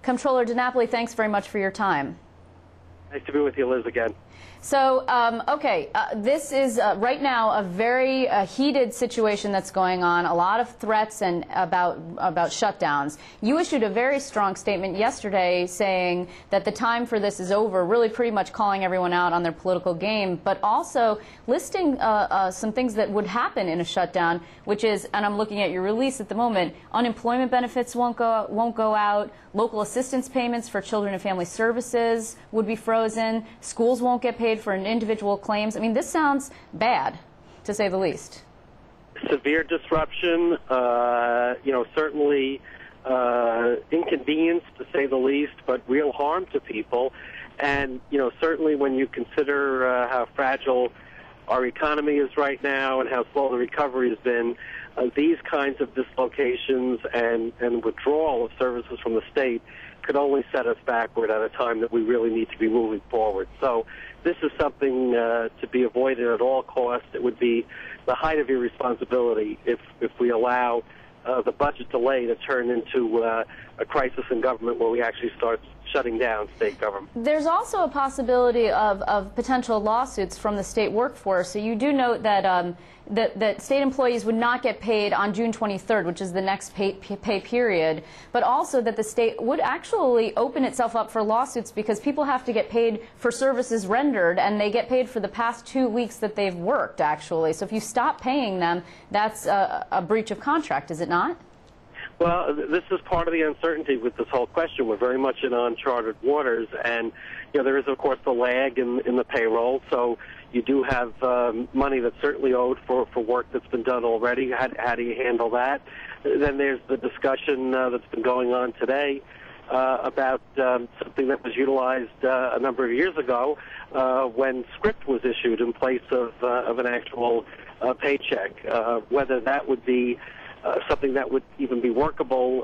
Comptroller DiNapoli, thanks very much for your time. Nice to be with you, Liz, again. So, this is right now a very heated situation that's going on, a lot of threats and about shutdowns. You issued a very strong statement yesterday saying that the time for this is over, really pretty much calling everyone out on their political game, but also listing some things that would happen in a shutdown, which is, and I'm looking at your release at the moment, unemployment benefits won't go out, local assistance payments for children and family services would be frozen, schools won't get paid for individual claims. I mean, this sounds bad, to say the least. Severe disruption, certainly inconvenience, to say the least, but real harm to people. And, certainly when you consider how fragile our economy is right now and how slow the recovery has been, these kinds of dislocations and withdrawal of services from the state could only set us backward at a time that we really need to be moving forward. So this is something to be avoided at all costs. It would be the height of irresponsibility if we allow the budget delay to turn into a crisis in government where we actually start shutting down state government. There's also a possibility of potential lawsuits from the state workforce. So you do note that that state employees would not get paid on June 23rd, which is the next pay period, but also that the state would actually open itself up for lawsuits because people have to get paid for services rendered, and they get paid for the past 2 weeks that they've worked, actually. So if you stop paying them, that's a breach of contract, is it not? Well, this is part of the uncertainty with this whole question. We're very much in uncharted waters, and there is, of course, the lag in the payroll. So you do have money that's certainly owed for work that's been done already. How do you handle that? Then there's the discussion that's been going on today about something that was utilized a number of years ago when script was issued in place of an actual paycheck. Whether that would be something that would even be workable,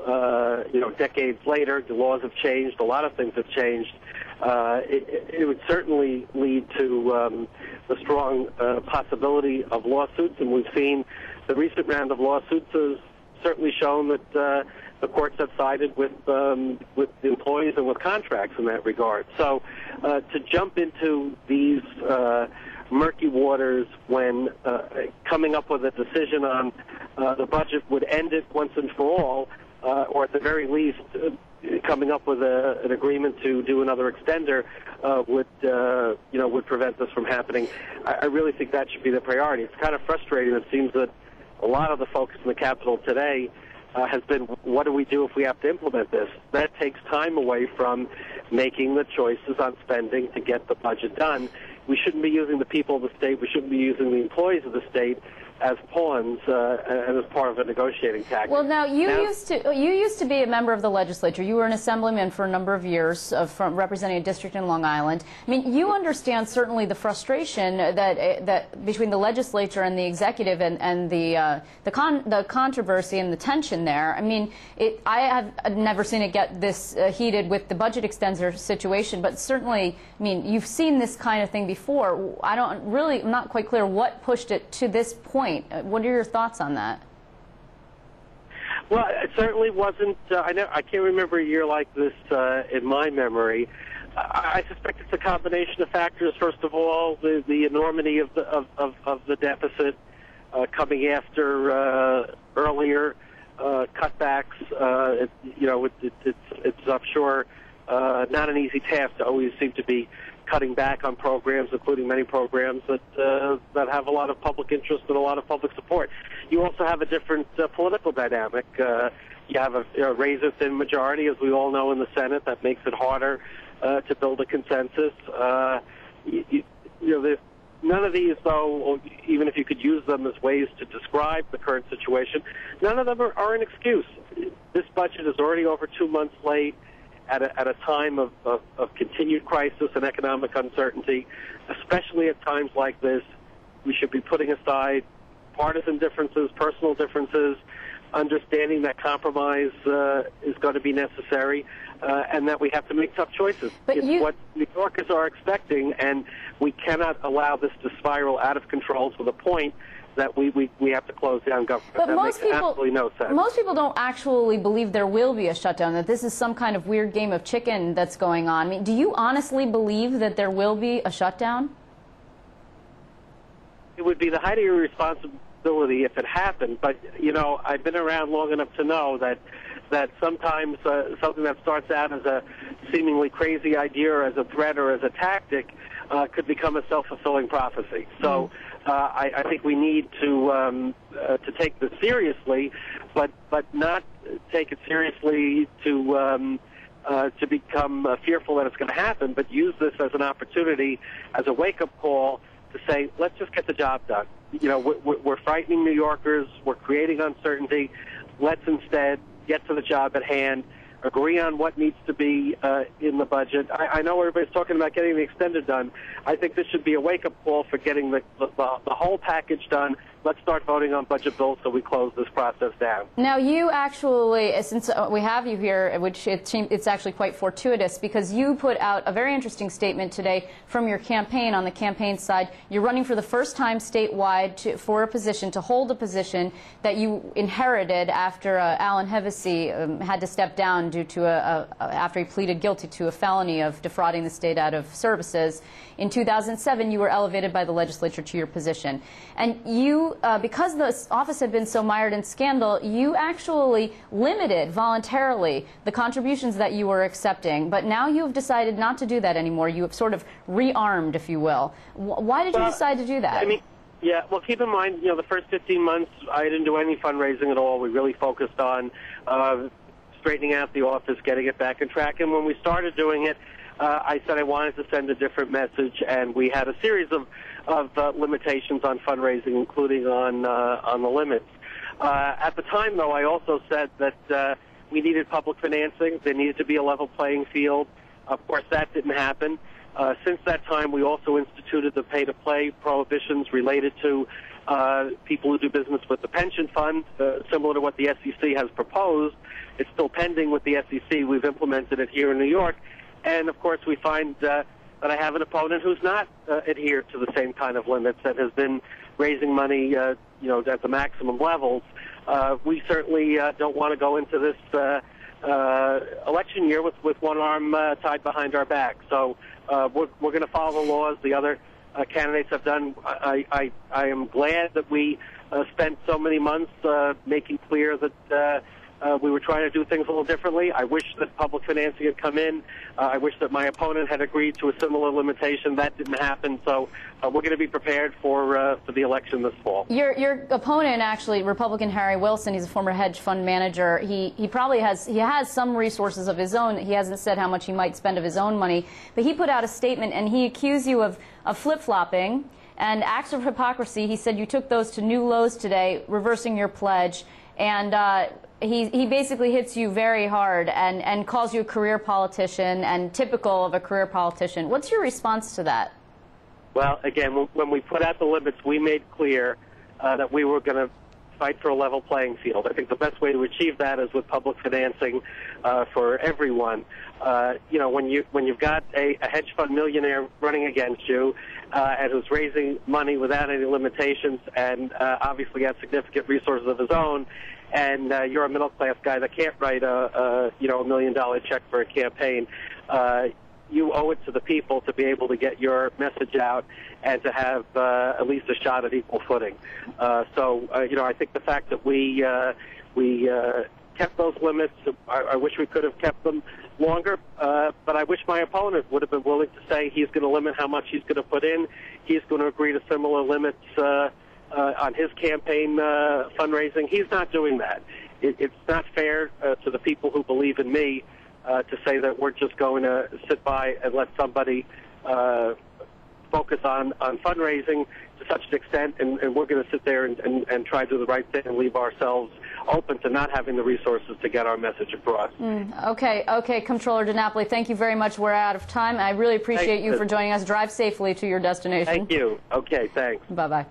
decades later. The laws have changed. A lot of things have changed. It would certainly lead to the strong possibility of lawsuits, and we've seen the recent round of lawsuits has certainly shown that the courts have sided with the employees and with contracts in that regard. So to jump into these murky waters when coming up with a decision on the budget would end it once and for all, or at the very least coming up with an agreement to do another extender would prevent this from happening. I really think that should be the priority. It's kind of frustrating. It seems that a lot of the focus in the Capitol today has been, what do we do if we have to implement this? That takes time away from making the choices on spending to get the budget done. We shouldn't be using the people of the state. We shouldn't be using the employees of the state as pawns and as part of a negotiating tactic. Well, now you used to be a member of the legislature. You were an assemblyman for a number of years, from representing a district in Long Island. I mean, you understand certainly the frustration that between the legislature and the executive and the controversy and the tension there. I mean, I have never seen it get this heated with the budget extender situation, but certainly, I mean, you've seen this kind of thing before. I'm not quite clear what pushed it to this point. What are your thoughts on that? Well, it certainly wasn't. I can't remember a year like this in my memory. I suspect it's a combination of factors. First of all, the enormity of the deficit coming after earlier cutbacks. It's I'm sure not an easy task to always seem to be cutting back on programs, including many programs that have a lot of public interest and a lot of public support. You also have a different political dynamic. You have a razor-thin majority, as we all know, in the Senate. That makes it harder to build a consensus. None of these, though, even if you could use them as ways to describe the current situation, none of them are an excuse. This budget is already over 2 months late. At a time of continued crisis and economic uncertainty, especially at times like this, we should be putting aside partisan differences, personal differences, understanding that compromise is going to be necessary, and that we have to make tough choices. It's what New Yorkers are expecting, and we cannot allow this to spiral out of control to the point that we have to close down government. But that makes absolutely no sense. Most people don't actually believe there will be a shutdown, that this is some kind of weird game of chicken that's going on. I mean, do you honestly believe that there will be a shutdown? It would be the height of your responsibility if it happened, but, you know, I've been around long enough to know that sometimes something that starts out as a seemingly crazy idea or as a threat or as a tactic could become a self-fulfilling prophecy. So I think we need to take this seriously, but not take it seriously to become fearful that it's going to happen, but use this as an opportunity, as a wake-up call to say, let's just get the job done. You know, we're frightening New Yorkers. We're creating uncertainty. Let's instead get to the job at hand, agree on what needs to be in the budget. I know everybody's talking about getting the extended done. I think this should be a wake-up call for getting the whole package done. Let's start voting on budget bills so we close this process down. Now, you actually, since we have you here, which it's actually quite fortuitous, because you put out a very interesting statement today from your campaign. On the campaign side, you're running for the first time statewide for a position, to hold a position that you inherited after Alan Hevesi had to step down due to after he pleaded guilty to a felony of defrauding the state out of services. In 2007, you were elevated by the legislature to your position. And you, because the office had been so mired in scandal, you actually limited voluntarily the contributions that you were accepting. But now you have decided not to do that anymore. You have sort of rearmed, if you will. Why did you decide to do that? I mean, yeah, well, keep in mind, you know, the first 15 months, I didn't do any fundraising at all. We really focused on straightening out the office, getting it back on track. And when we started doing it, I said I wanted to send a different message, and we had a series of limitations on fundraising, including on the limits. At the time, though, I also said that we needed public financing. There needed to be a level playing field. Of course, that didn't happen. Since that time, we also instituted the pay-to-play prohibitions related to people who do business with the pension fund, similar to what the SEC has proposed. It's still pending with the SEC. We've implemented it here in New York. And, of course, we find that I have an opponent who's not adhered to the same kind of limits and has been raising money, you know, at the maximum levels. We certainly don't want to go into this election year with one arm tied behind our back. So we're going to follow the laws the other candidates have done. I am glad that we spent so many months making clear that we were trying to do things a little differently. I wish that public financing had come in. I wish that my opponent had agreed to a similar limitation. That didn't happen. So we're going to be prepared for the election this fall. Your opponent, actually, Republican Harry Wilson, he's a former hedge fund manager. He probably has some resources of his own. He hasn't said how much he might spend of his own money, but he put out a statement and he accused you of flip-flopping and acts of hypocrisy. He said you took those to new lows today, reversing your pledge, and he basically hits you very hard and calls you a career politician and typical of a career politician. What's your response to that? Well, again, when we put out the limits, we made clear that we were going to fight for a level playing field. I think the best way to achieve that is with public financing for everyone. You know, when you've got a hedge fund millionaire running against you and who's raising money without any limitations and obviously has significant resources of his own, and you're a middle-class guy that can't write a $1 million check for a campaign, you owe it to the people to be able to get your message out and to have at least a shot at equal footing. So I think the fact that we kept those limits, I wish we could have kept them longer, but I wish my opponent would have been willing to say he's going to limit how much he's going to put in. He's going to agree to similar limits on his campaign fundraising. He's not doing that. It's not fair to the people who believe in me to say that we're just going to sit by and let somebody focus on fundraising to such an extent, and we're going to sit there and try to do the right thing and leave ourselves open to not having the resources to get our message across. Okay, Comptroller DiNapoli, thank you very much. We're out of time. I really appreciate you for joining us. Drive safely to your destination. Thank you. Okay, thanks. Bye-bye.